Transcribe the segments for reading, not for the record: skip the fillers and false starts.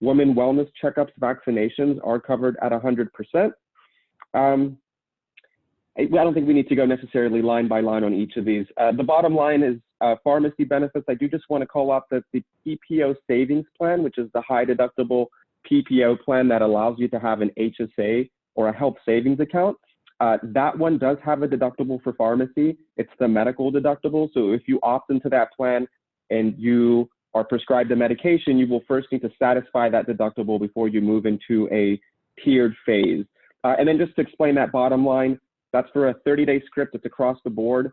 women wellness checkups, vaccinations are covered at 100%. I don't think we need to go necessarily line by line on each of these. The bottom line is pharmacy benefits. I do just want to call out that the PPO savings plan, which is the high deductible PPO plan that allows you to have an HSA or a health savings account. That one does have a deductible for pharmacy. It's the medical deductible. So if you opt into that plan and you are prescribed a medication, you will first need to satisfy that deductible before you move into a tiered phase. And then just to explain that bottom line, that's for a 30-day script. It's across the board.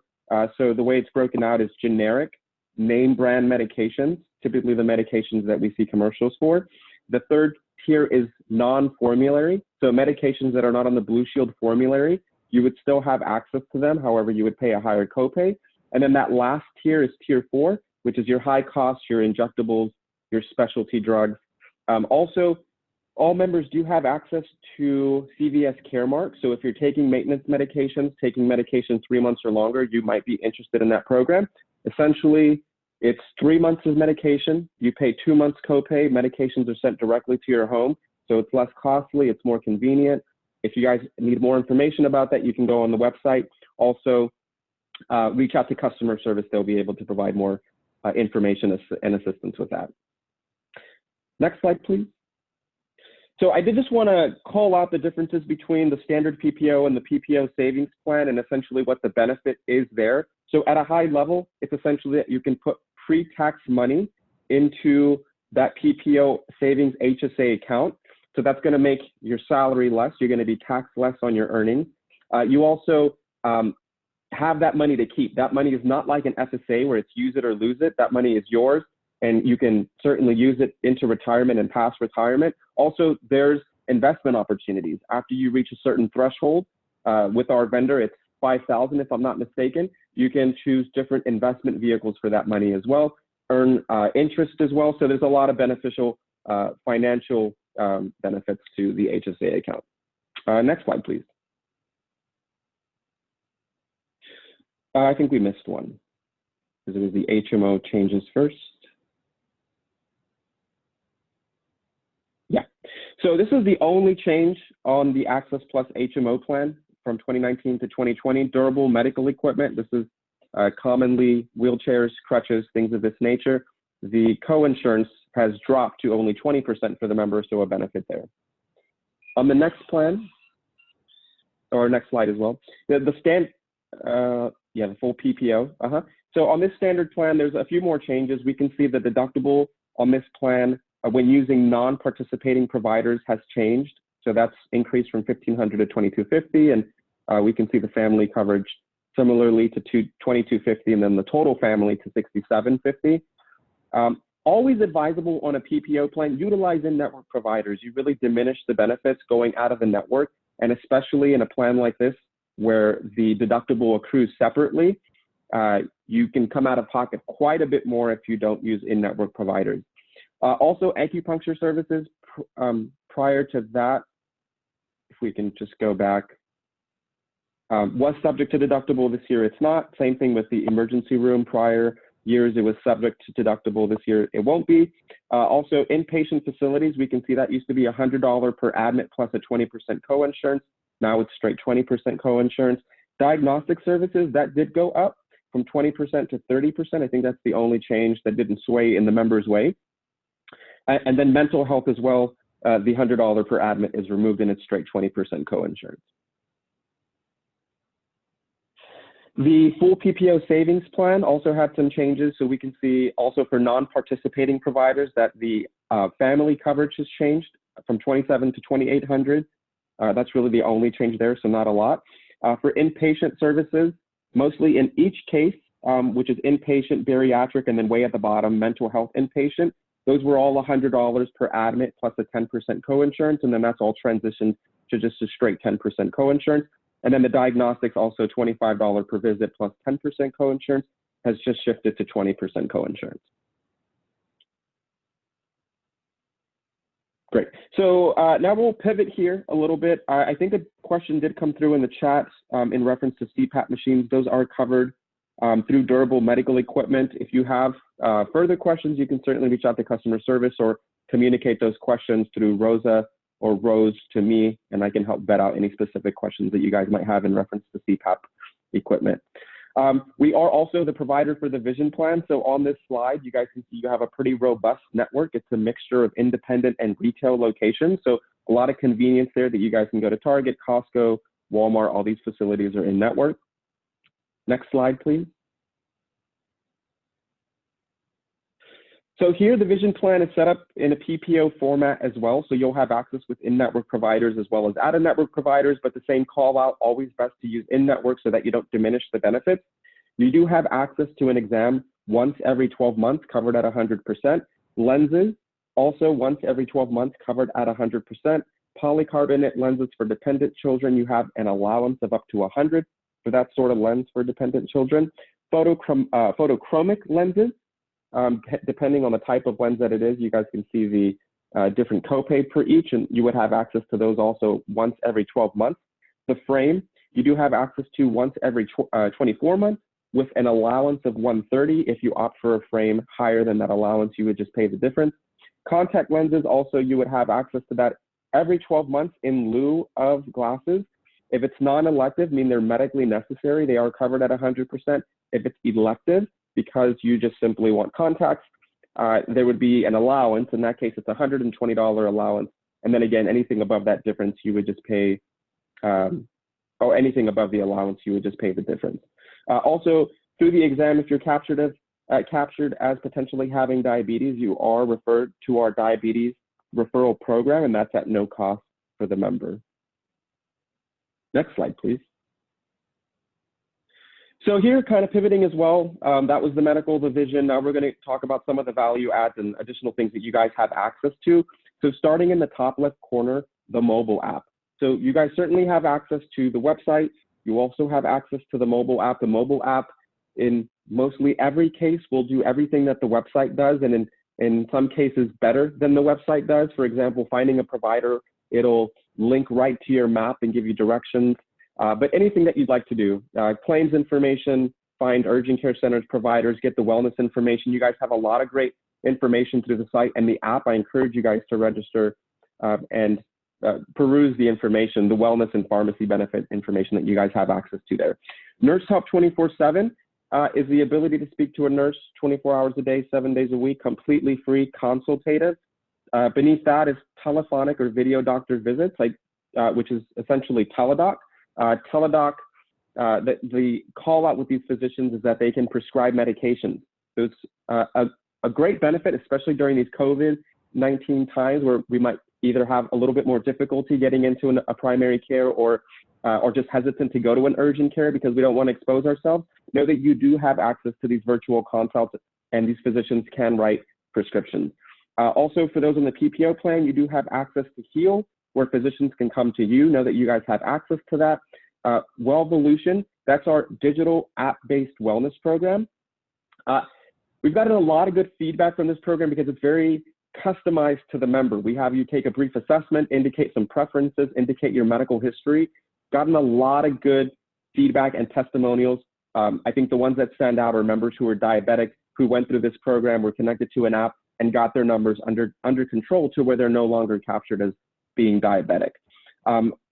So the way it's broken out is generic, name brand medications, typically the medications that we see commercials for. The third tier is non-formulary. So medications that are not on the Blue Shield formulary, you would still have access to them. However, you would pay a higher copay. And then that last tier is tier 4, which is your high cost, your injectables, your specialty drugs. Also, all members do have access to CVS Caremark. So if you're taking maintenance medications, taking medication 3 months or longer, you might be interested in that program. Essentially, it's 3 months of medication. You pay 2 months copay. Medications are sent directly to your home. So it's less costly. It's more convenient. If you guys need more information about that, you can go on the website. Also, reach out to customer service. They'll be able to provide more information and assistance with that. Next slide, please. So I did just want to call out the differences between the standard PPO and the PPO savings plan and essentially what the benefit is there. So at a high level, it's essentially that you can put pre-tax money into that PPO savings HSA account. So that's going to make your salary less. You're going to be taxed less on your earnings. You also have that money to keep. That money is not like an FSA where it's use it or lose it. That money is yours, and you can certainly use it into retirement and past retirement. Also, there's investment opportunities. After you reach a certain threshold, with our vendor, it's $5,000 if I'm not mistaken. You can choose different investment vehicles for that money as well, earn interest as well. So there's a lot of beneficial financial benefits to the HSA account. Next slide, please. I think we missed one because it was the HMO changes first. Yeah, so this is the only change on the Access Plus HMO plan from 2019 to 2020, durable medical equipment. This is commonly wheelchairs, crutches, things of this nature. The co-insurance has dropped to only 20% for the member, so a benefit there. On the next plan, or next slide as well, the full PPO. So on this standard plan, there's a few more changes. We can see the deductible on this plan when using non-participating providers has changed. So that's increased from $1,500 to $2,250, and we can see the family coverage similarly to $2,250, and then the total family to $6,750. Always advisable on a PPO plan, utilize in-network providers. You really diminish the benefits going out of the network, and especially in a plan like this where the deductible accrues separately, you can come out of pocket quite a bit more if you don't use in-network providers. Also, acupuncture services, prior to that, if we can just go back, was subject to deductible. This year it's not. Same thing with the emergency room. Prior years it was subject to deductible. This year it won't be. Also, inpatient facilities, we can see that used to be $100 per admit plus a 20% co-insurance. Now it's straight 20% co-insurance. Diagnostic services, that did go up from 20% to 30%. I think that's the only change that didn't sway in the member's way. And then mental health as well, the $100 per admit is removed and it's straight 20% co-insurance. The full PPO savings plan also had some changes. So we can see also for non-participating providers that the family coverage has changed from $2,700 to $2,800. That's really the only change there, so not a lot. For inpatient services, mostly in each case, which is inpatient, bariatric, and then way at the bottom, mental health inpatient, those were all $100 per admit plus a 10% co-insurance, and then that's all transitioned to just a straight 10% co-insurance. And then the diagnostics, also $25 per visit plus 10% co-insurance, has just shifted to 20% co-insurance. Great. So now we'll pivot here a little bit. I think a question did come through in the chat in reference to CPAP machines. Those are covered through durable medical equipment. If you have further questions, you can certainly reach out to customer service or communicate those questions through Rosa or Rose to me, and I can help vet out any specific questions that you guys might have in reference to CPAP equipment. We are also the provider for the vision plan. So on this slide, you guys can see you have a pretty robust network. It's a mixture of independent and retail locations. So a lot of convenience there that you guys can go to Target, Costco, Walmart, all these facilities are in network. Next slide, please. So here, the vision plan is set up in a PPO format as well. So you'll have access with in-network providers as well as out-of-network providers, but the same call out, always best to use in-network so that you don't diminish the benefits. You do have access to an exam once every 12 months, covered at 100%. Lenses, also once every 12 months, covered at 100%. Polycarbonate lenses for dependent children, you have an allowance of up to 100 for that sort of lens for dependent children. Photochromic lenses, depending on the type of lens that it is, you guys can see the different copay per each, and you would have access to those also once every 12 months. The frame, you do have access to once every 24 months with an allowance of 130. If you opt for a frame higher than that allowance, you would just pay the difference. Contact lenses, also you would have access to that every 12 months in lieu of glasses. If it's non-elective, meaning they're medically necessary, they are covered at 100%. If it's elective, because you just simply want contacts, there would be an allowance. In that case, it's a $120 allowance. And then again, anything above that difference, you would just pay, or anything above the allowance, you would just pay the difference. Also, through the exam, if you're captured as potentially having diabetes, you are referred to our diabetes referral program, and that's at no cost for the member. Next slide, please. So here, kind of pivoting as well, that was the medical, the vision. Now we're going to talk about some of the value adds and additional things that you guys have access to. So starting in the top left corner, the mobile app. So you guys certainly have access to the website. You also have access to the mobile app. The mobile app, in mostly every case, will do everything that the website does, and in some cases better than the website does. For example, finding a provider, it'll link right to your map and give you directions. But anything that you'd like to do, claims information, find urgent care centers, providers, get the wellness information. You guys have a lot of great information through the site and the app. I encourage you guys to register and peruse the information, the wellness and pharmacy benefit information that you guys have access to there. Nurse Help 24/7 is the ability to speak to a nurse 24 hours a day, 7 days a week, completely free, consultative. Beneath that is telephonic or video doctor visits, which is essentially teledoc. Teledoc, the call out with these physicians is that they can prescribe medications. So it's a great benefit, especially during these COVID-19 times where we might either have a little bit more difficulty getting into a primary care or just hesitant to go to an urgent care because we don't want to expose ourselves. Know that you do have access to these virtual consults, and these physicians can write prescriptions. Also, for those in the PPO plan, you do have access to Heal, where physicians can come to you. Know that you guys have access to that. Wellvolution, that's our digital app-based wellness program. We've gotten a lot of good feedback from this program because it's very customized to the member. We have you take a brief assessment, indicate some preferences, indicate your medical history. Gotten a lot of good feedback and testimonials. I think the ones that stand out are members who are diabetic, who went through this program, were connected to an app, and got their numbers under control to where they're no longer captured as being diabetic.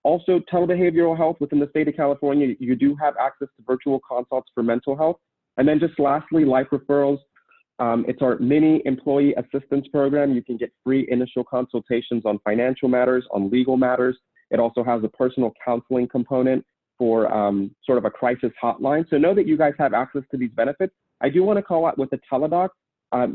Also, telebehavioral health within the state of California, you do have access to virtual consults for mental health. And then just lastly, Life Referrals. It's our mini employee assistance program. You can get free initial consultations on financial matters, on legal matters. It also has a personal counseling component for sort of a crisis hotline. So know that you guys have access to these benefits. I do want to call out with the teledoc,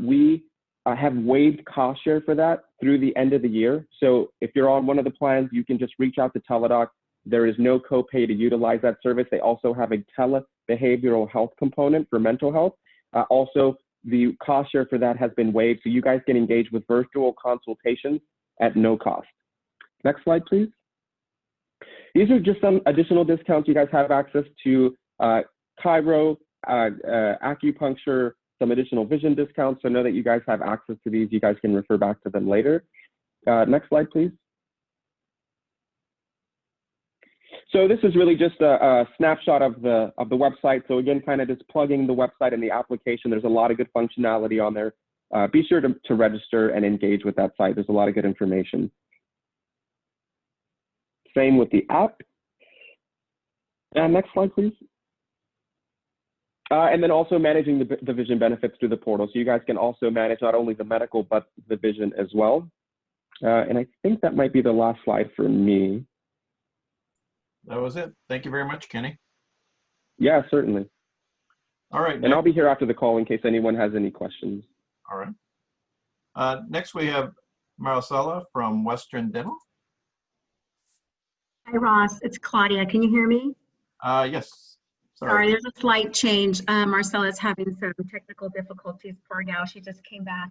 we have waived cost share for that through the end of the year. So if you're on one of the plans, you can just reach out to teledoc. There is no copay to utilize that service. They also have a telebehavioral health component for mental health. Also, the cost share for that has been waived, so you guys can engage with virtual consultations at no cost. Next slide, please. These are just some additional discounts. You guys have access to chiro, acupuncture, some additional vision discounts. So know that you guys have access to these. You guys can refer back to them later. Next slide, please. So this is really just a snapshot of the website. So again, kind of just plugging the website and the application. There's a lot of good functionality on there. be sure to register and engage with that site. There's a lot of good information. Same with the app. Next slide, please. And then also managing the vision benefits through the portal. So you guys can also manage not only the medical, but the vision as well. And I think that might be the last slide for me. That was it. Thank you very much, Kenny. Yeah, certainly. All right. And I'll be here after the call in case anyone has any questions. All right. Next, we have Maricela from Western Dental. Hi, Ross. It's Claudia. Can you hear me? Yes. Sorry, there's a slight change. Marcella's having some technical difficulties. Poor gal, she just came back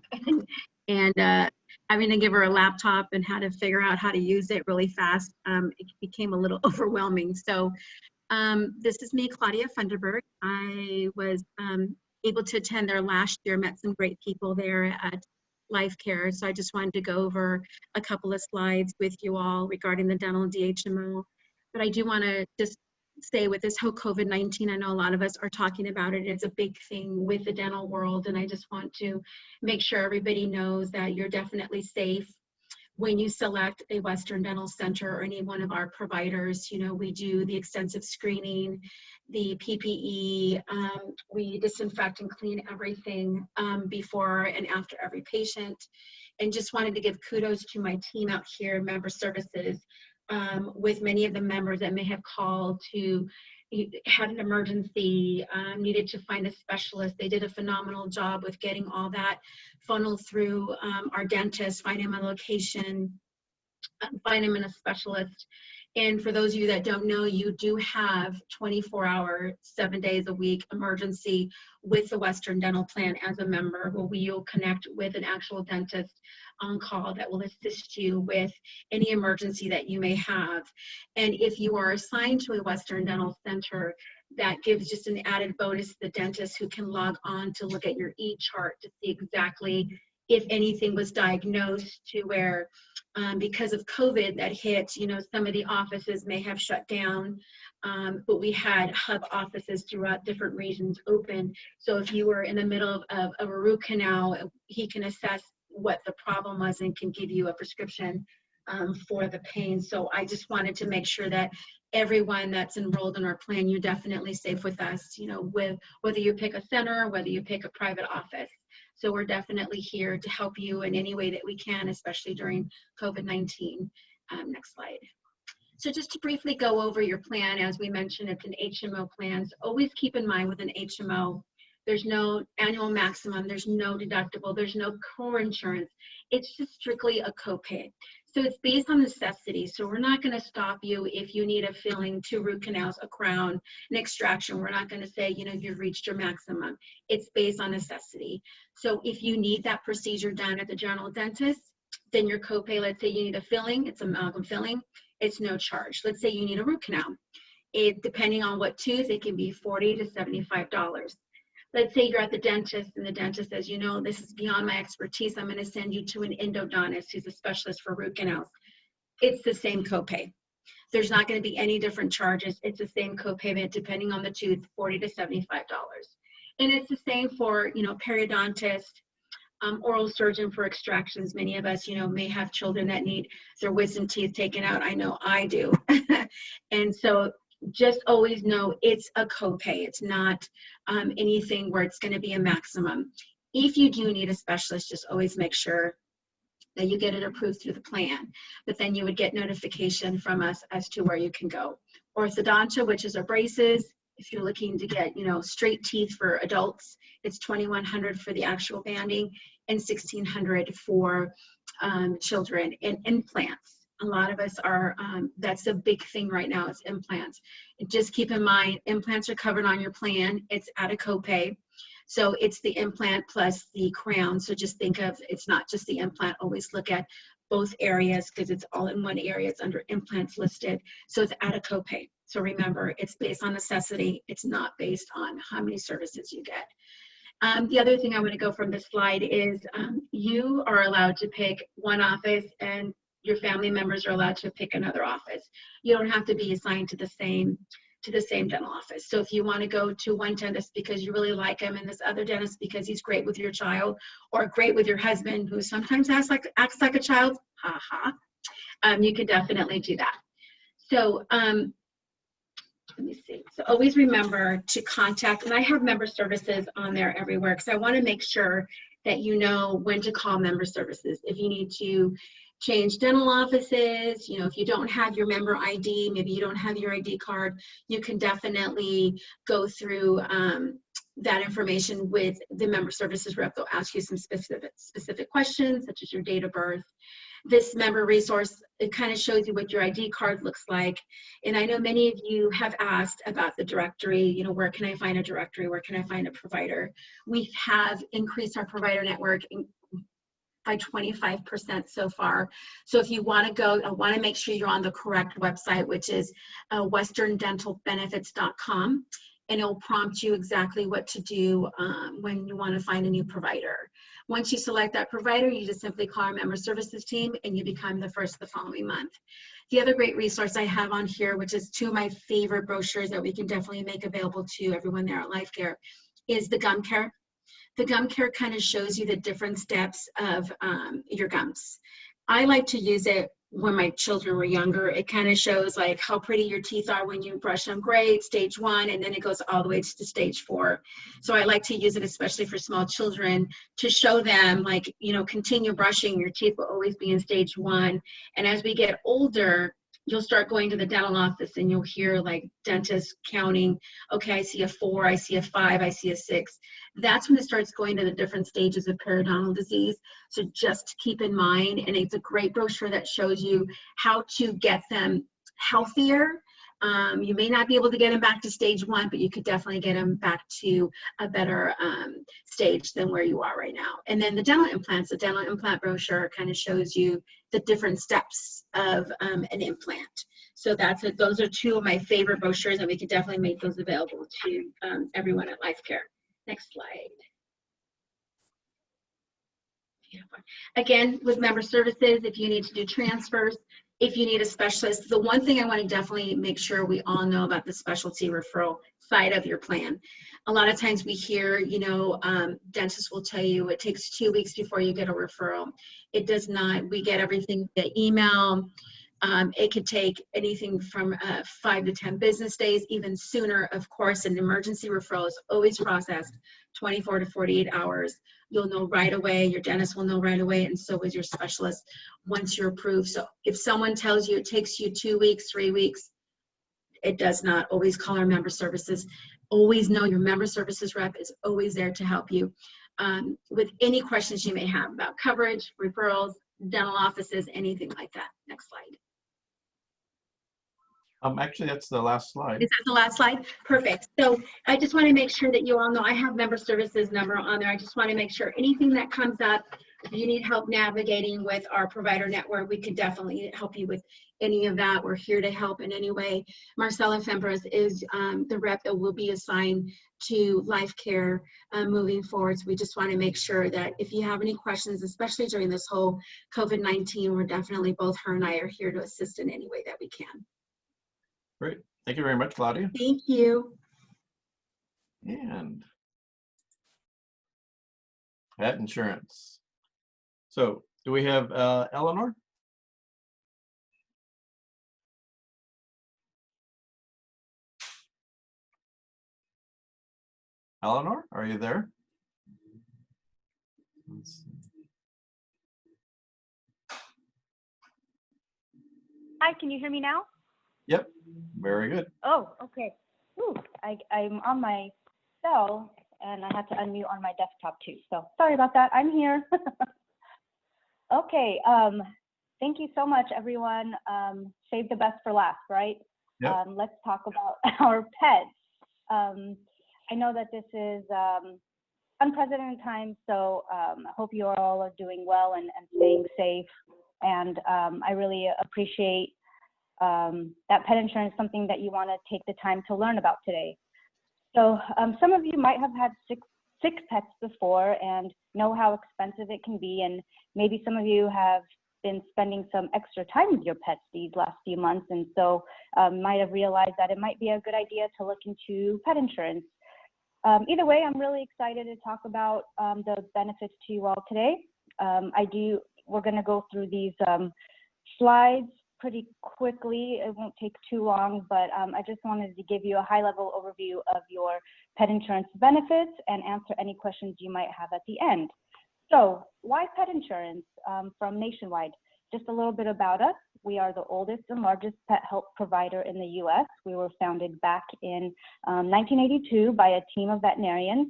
and having to give her a laptop and how to figure out how to use it really fast. It became a little overwhelming. So this is me, Claudia Funderburg. I was able to attend there last year, met some great people there at LifeCare. So I just wanted to go over a couple of slides with you all regarding the dental DHMO. But I do want to just say with this whole COVID-19, I know a lot of us are talking about it. It's a big thing with the dental world. And I just want to make sure everybody knows that you're definitely safe when you select a Western Dental Center or any one of our providers. You know, we do the extensive screening, the PPE, we disinfect and clean everything before and after every patient. And just wanted to give kudos to my team out here, member services, with many of the members that may have called to had an emergency, needed to find a specialist. They did a phenomenal job with getting all that funneled through our dentist, find him a location, find him in a specialist. And for those of you that don't know, you do have 24-hour, 7 days a week emergency with the Western Dental Plan as a member, where we'll connect with an actual dentist on call that will assist you with any emergency that you may have. And if you are assigned to a Western Dental Center, that gives just an added bonus to the dentist who can log on to look at your e-chart to see exactly if anything was diagnosed, to where because of COVID that hit, you know, some of the offices may have shut down, but we had hub offices throughout different regions open. So if you were in the middle of a root canal, he can assess what the problem was and can give you a prescription for the pain. So I just wanted to make sure that everyone that's enrolled in our plan, you're definitely safe with us, you know, with whether you pick a center, whether you pick a private office. So we're definitely here to help you in any way that we can, especially during COVID-19. Next slide. So just to briefly go over your plan, as we mentioned, it's an HMO plan. So always keep in mind with an HMO, there's no annual maximum, there's no deductible, there's no core insurance. It's just strictly a copay. So it's based on necessity. So we're not going to stop you if you need a filling, 2 root canals, a crown, an extraction. We're not going to say, you know, you've reached your maximum. It's based on necessity. So if you need that procedure done at the general dentist, then your copay, let's say you need a filling, it's amalgam filling, it's no charge. Let's say you need a root canal. Depending on what tooth, it can be $40 to $75. Let's say you're at the dentist and the dentist says, you know, this is beyond my expertise. I'm going to send you to an endodontist who's a specialist for root canals. It's the same copay. There's not going to be any different charges. It's the same copayment depending on the tooth, $40 to $75. And it's the same for, you know, periodontist, oral surgeon for extractions. Many of us, you know, may have children that need their wisdom teeth taken out. I know I do. And so just always know it's a copay. It's not anything where it's going to be a maximum. If you do need a specialist, just always make sure that you get it approved through the plan. But then you would get notification from us as to where you can go. Orthodontia, which is our braces. If you're looking to get, you know, straight teeth for adults, it's $2,100 for the actual banding and $1,600 for children. And implants. A lot of us are, that's a big thing right now, is implants. And just keep in mind, implants are covered on your plan. It's at a copay. So it's the implant plus the crown. So just think of, it's not just the implant. Always look at both areas because it's all in one area. It's under implants listed. So it's at a copay. So remember, it's based on necessity. It's not based on how many services you get. The other thing I want to go from this slide is you are allowed to pick one office and your family members are allowed to pick another office. You don't have to be assigned to the same to the same dental office. So if you want to go to one dentist because you really like him and this other dentist because he's great with your child or great with your husband who sometimes acts like a child, you can definitely do that. So let me see. So always remember to contact, and I have member services on there everywhere because I want to make sure that you know when to call member services. If you need to change dental offices, you know, if you don't have your member ID, maybe you don't have your ID card, you can definitely go through that information with the member services rep. They'll ask you some specific questions, such as your date of birth. This member resource, it kind of shows you what your ID card looks like. And I know many of you have asked about the directory, you know, where can I find a directory? Where can I find a provider? We have increased our provider network by 25% so far. So if you want to go, I want to make sure you're on the correct website, which is westerndentalbenefits.com. And it'll prompt you exactly what to do when you want to find a new provider. Once you select that provider, you just simply call our member services team and you become the first of the following month. The other great resource I have on here, which is two of my favorite brochures that we can definitely make available to everyone there at LifeCare, is the Gum Care. The Gum Care kind of shows you the different steps of your gums. I like to use it when my children were younger. It kind of shows like how pretty your teeth are when you brush them, great, stage 1, and then it goes all the way to stage 4. So I like to use it especially for small children to show them like, you know, continue brushing, your teeth will always be in stage 1. And as we get older, you'll start going to the dental office and you'll hear like dentists counting, okay, I see a 4, I see a 5, I see a 6. That's when it starts going to the different stages of periodontal disease. So just keep in mind, and it's a great brochure that shows you how to get them healthier. You may not be able to get them back to stage 1, but you could definitely get them back to a better stage than where you are right now. And then the dental implants, the dental implant brochure kind of shows you the different steps of an implant. So that's it. Those are two of my favorite brochures, and we could definitely make those available to everyone at LifeCare. Next slide. Again, with member services, if you need to do transfers, if you need a specialist, the one thing I want to definitely make sure we all know about the specialty referral side of your plan. A lot of times we hear, you know, dentists will tell you it takes 2 weeks before you get a referral. It does not. We get everything via email. It could take anything from 5 to 10 business days, even sooner. Of course, an emergency referral is always processed 24 to 48 hours. You'll know right away, your dentist will know right away, and so is your specialist once you're approved. So if someone tells you it takes you 2 weeks, 3 weeks, it does not. Always call our member services. Always know your member services rep is always there to help you with any questions you may have about coverage, referrals, dental offices, anything like that. Next slide. Actually, that's the last slide. Is that the last slide? Perfect. So I just want to make sure that you all know I have member services number on there. I just want to make sure anything that comes up, if you need help navigating with our provider network, we can definitely help you with any of that. We're here to help in any way. Marcella Fembras is the rep that will be assigned to LifeCare moving forward. So we just want to make sure that if you have any questions, especially during this whole COVID-19, we're definitely, both her and I are here to assist in any way that we can. Great. Thank you very much, Claudia. Thank you. And pet insurance. So do we have Eleanor? Eleanor, are you there? Hi, can you hear me now? Yep, very good. Oh, okay. Ooh, I'm on my cell and I had to unmute on my desktop too. So sorry about that. I'm here. Okay. Thank you so much, everyone. Save the best for last, right? Yep. Let's talk about our pets. I know that this is unprecedented times, so I hope you all are doing well and staying safe. And I really appreciate that pet insurance is something that you want to take the time to learn about today. So some of you might have had sick pets before and know how expensive it can be, and maybe some of you have been spending some extra time with your pets these last few months, and so might have realized that it might be a good idea to look into pet insurance. Either way, I'm really excited to talk about the benefits to you all today. We're going to go through these slides pretty quickly. It won't take too long, but I just wanted to give you a high-level overview of your pet insurance benefits and answer any questions you might have at the end. So why pet insurance from Nationwide? Just a little bit about us. We are the oldest and largest pet health provider in the U.S. We were founded back in 1982 by a team of veterinarians,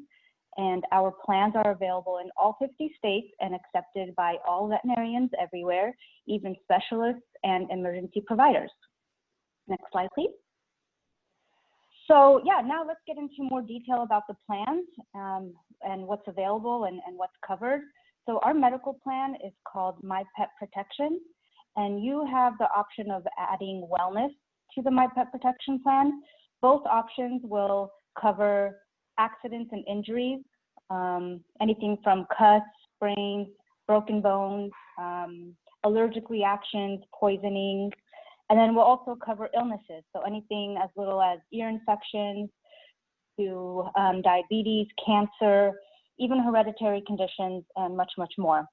and our plans are available in all 50 states and accepted by all veterinarians everywhere, even specialists and emergency providers. Next slide, please. So yeah, now let's get into more detail about the plans and what's available and what's covered. So our medical plan is called My Pet Protection, and you have the option of adding wellness to the My Pet Protection plan. Both options will cover accidents and injuries, anything from cuts, sprains, broken bones, allergic reactions, poisoning, and then we'll also cover illnesses, so anything as little as ear infections to diabetes, cancer, even hereditary conditions, and much, much more.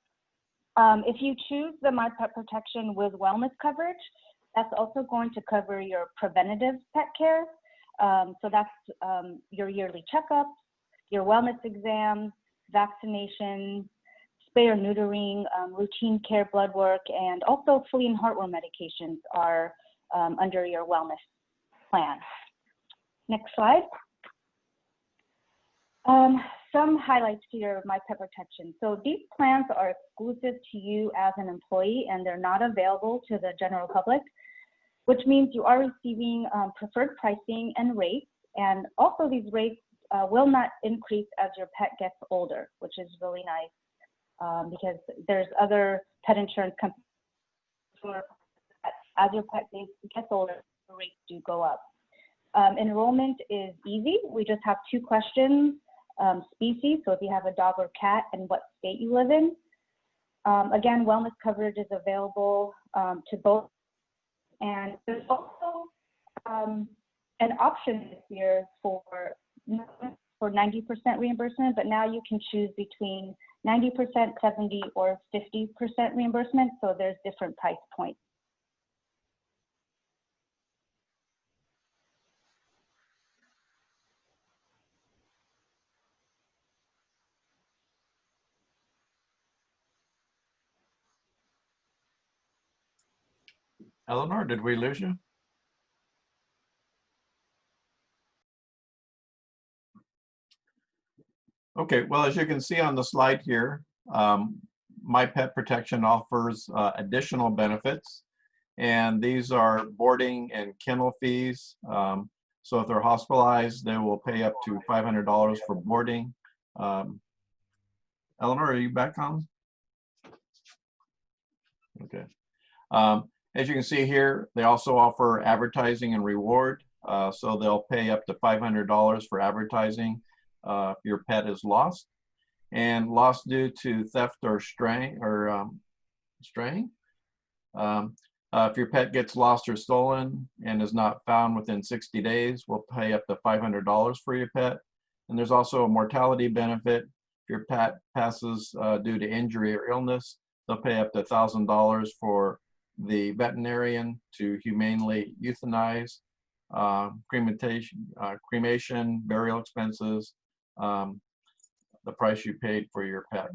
If you choose the My Pet Protection with wellness coverage, that's also going to cover your preventative pet care. So that's your yearly checkups, your wellness exams, vaccinations, spay or neutering, routine care blood work, and also flea and heartworm medications are under your wellness plan. Next slide. Some highlights to your My Pet Protection. So these plans are exclusive to you as an employee, and they're not available to the general public, which means you are receiving preferred pricing and rates. And also these rates will not increase as your pet gets older, which is really nice because there's other pet insurance companies where as your pet gets older, the rates do go up. Enrollment is easy. We just have 2 questions. Species, so if you have a dog or cat, and what state you live in. Again, wellness coverage is available to both. And there's also an option this year for 90% reimbursement, but now you can choose between 90%, 70%, or 50% reimbursement, so there's different price points. Eleanor, did we lose you? Okay, well, as you can see on the slide here, My Pet Protection offers additional benefits, and these are boarding and kennel fees. So if they're hospitalized, they will pay up to $500 for boarding. Eleanor, are you back on? Okay. As you can see here, they also offer advertising and reward. So they'll pay up to $500 for advertising if your pet is lost. And lost due to theft or straying. If your pet gets lost or stolen and is not found within 60 days, we'll pay up to $500 for your pet. And there's also a mortality benefit. If your pet passes due to injury or illness, they'll pay up to $1,000 for the veterinarian to humanely euthanize, cremation, burial expenses, the price you paid for your pet.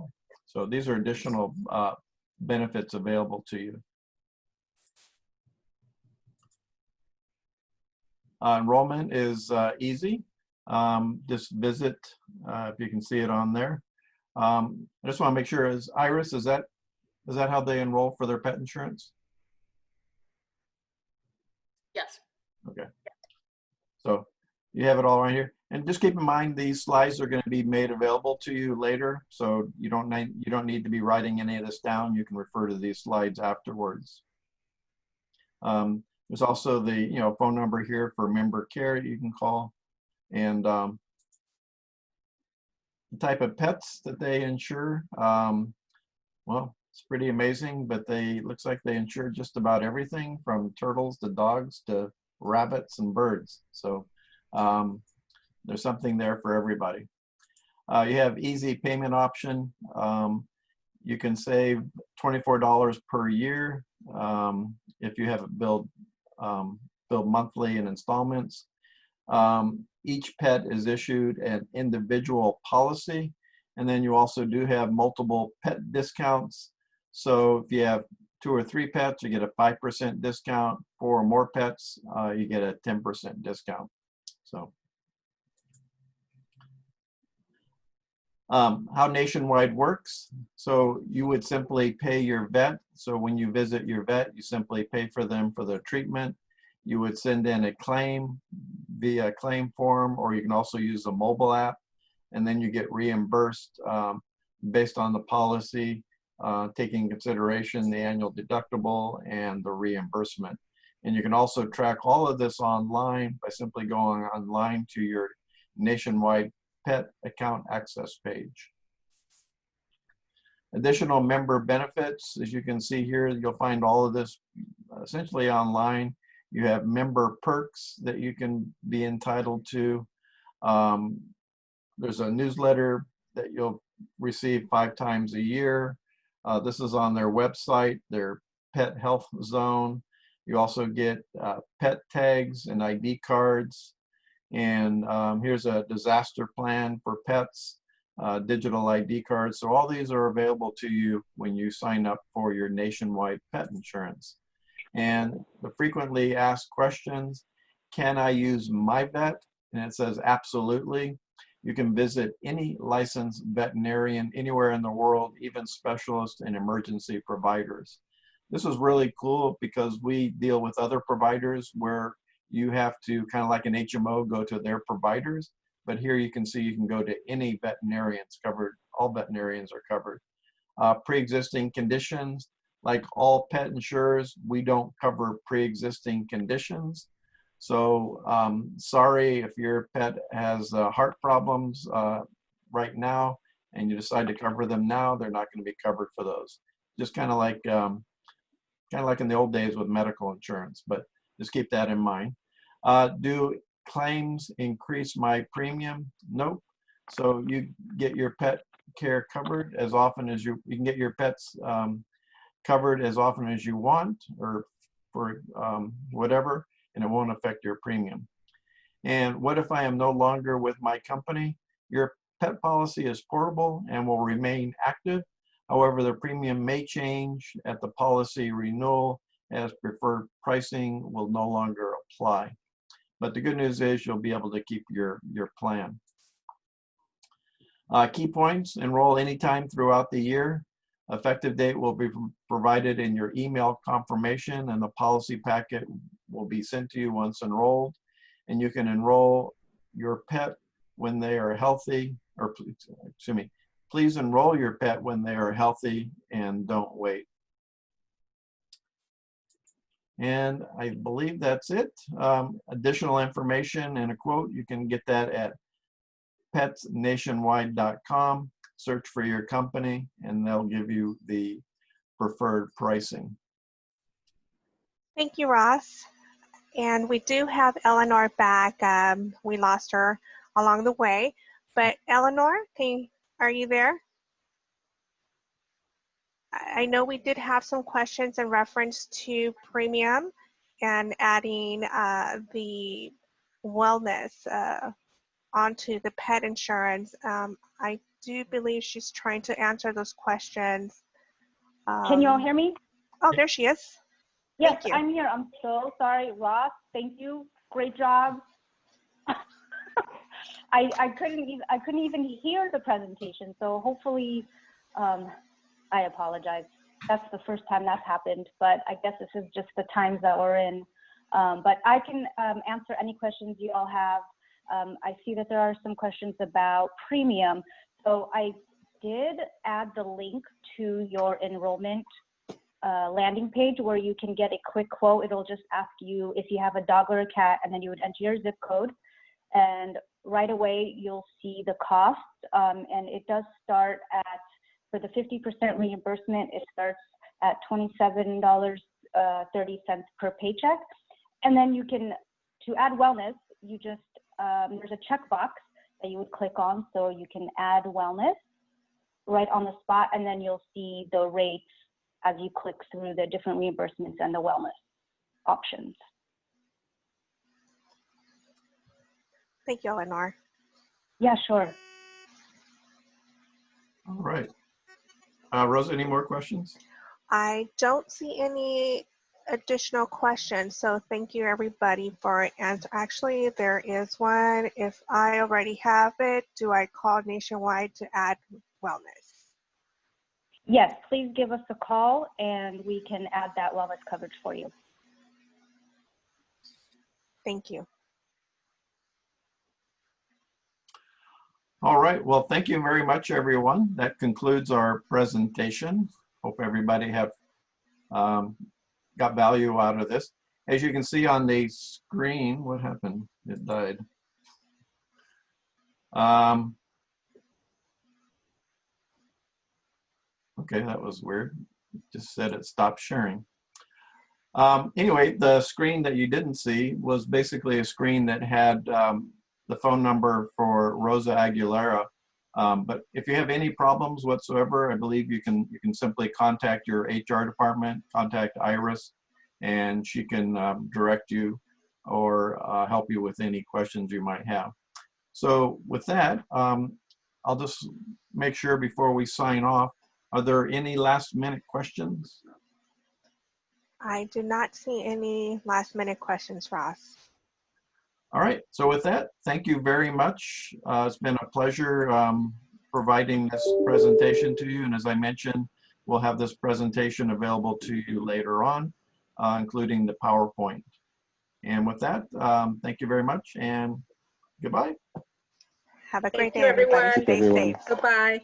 So these are additional benefits available to you. Enrollment is easy. Just visit, if you can see it on there. I just want to make sure, Iris, is that how they enroll for their pet insurance? Yes. Okay. So you have it all right here. And just keep in mind, these slides are going to be made available to you later. So you don't need to be writing any of this down. You can refer to these slides afterwards. There's also the phone number here for member care you can call, and the type of pets that they insure. Well, It's pretty amazing, but looks like they insure just about everything from turtles to dogs to rabbits and birds. So there's something there for everybody. You have easy payment option. You can save $24 per year if you have it billed monthly in installments. Each pet is issued an individual policy, and then you also do have multiple pet discounts. So if you have 2 or 3 pets, you get a 5% discount. 4 or more pets, you get a 10% discount. So how Nationwide works. So you would simply pay your vet. So when you visit your vet, you simply pay for them for their treatment. You would send in a claim via claim form, or you can also use a mobile app, and then you get reimbursed based on the policy, taking consideration the annual deductible and the reimbursement. And you can also track all of this online by simply going online to your Nationwide pet account access page. Additional member benefits, as you can see here, you'll find all of this essentially online. You have member perks that you can be entitled to. There's a newsletter that you'll receive 5 times a year. This is on their website, their pet health zone. You also get pet tags and ID cards. And here's a disaster plan for pets, digital ID cards. So all these are available to you when you sign up for your Nationwide pet insurance. And the frequently asked questions, can I use my vet? And it says absolutely. You can visit any licensed veterinarian anywhere in the world, even specialists and emergency providers. This is really cool because we deal with other providers where you have to, kind of like an HMO, go to their providers. But here you can see you can go to any veterinarians covered. All veterinarians are covered. Pre-existing conditions, like all pet insurers, we don't cover pre-existing conditions. So sorry if your pet has heart problems right now and you decide to cover them now, they're not going to be covered for those. Just kind of like in the old days with medical insurance, but just keep that in mind. Do claims increase my premium? Nope. So you get your pet care covered as often as you can get your pets covered as often as you want, or for whatever, and it won't affect your premium. And what if I am no longer with my company? Your pet policy is portable and will remain active. However, the premium may change at the policy renewal, as preferred pricing will no longer apply. But the good news is you'll be able to keep your plan. Key points: enroll anytime throughout the year. Effective date will be provided in your email confirmation, and the policy packet will be sent to you once enrolled. And you can enroll your pet when they are healthy, or excuse me, please enroll your pet when they are healthy and don't wait. And I believe that's it. Additional information and a quote, you can get that at petsnationwide.com. Search for your company and they'll give you the preferred pricing. Thank you, Ross. And we do have Eleanor back. We lost her along the way, but Eleanor, are you there? I know we did have some questions in reference to premium and adding the wellness onto the pet insurance. I do believe she's trying to answer those questions. Can you all hear me? Oh, there she is. Yes, I'm here. I'm so sorry, Ross. Thank you. Great job. I couldn't even hear the presentation, so hopefully, I apologize. That's the first time that's happened, but I guess this is just the times that we're in. But I can answer any questions you all have. I see that there are some questions about premium. So I did add the link to your enrollment landing page where you can get a quick quote. It'll just ask you if you have a dog or a cat, and then you would enter your zip code. And right away, you'll see the cost. And it does start at For the 50% reimbursement, it starts at $27.30 per paycheck. And then you can, to add wellness, you just, there's a checkbox that you would click on, so you can add wellness right on the spot, and then you'll see the rates as you click through the different reimbursements and the wellness options. Thank you, Eleanor. Yeah, sure. All right. Rosa, any more questions? I don't see any additional questions, so thank you everybody for answering. Actually, there is one. If I already have it, do I call Nationwide to add wellness? Yes, please give us a call and we can add that wellness coverage for you. Thank you. All right. Well, thank you very much, everyone. That concludes our presentation. Hope everybody have got value out of this. As you can see on the screen, what happened? It died. Okay, that was weird. It just said it stopped sharing. Anyway, the screen that you didn't see was basically a screen that had the phone number for Rosa Aguilera. But if you have any problems whatsoever, I believe you can simply contact your HR department, contact Iris, and she can direct you or help you with any questions you might have. So with that, I'll just make sure before we sign off, are there any last minute questions? I do not see any last minute questions, Ross. All right, so with that, thank you very much. It's been a pleasure providing this presentation to you. And as I mentioned, we'll have this presentation available to you later on, including the PowerPoint. And with that, thank you very much and goodbye. Have a great Thank you, day, everybody. everyone. Stay everyone. safe. Goodbye.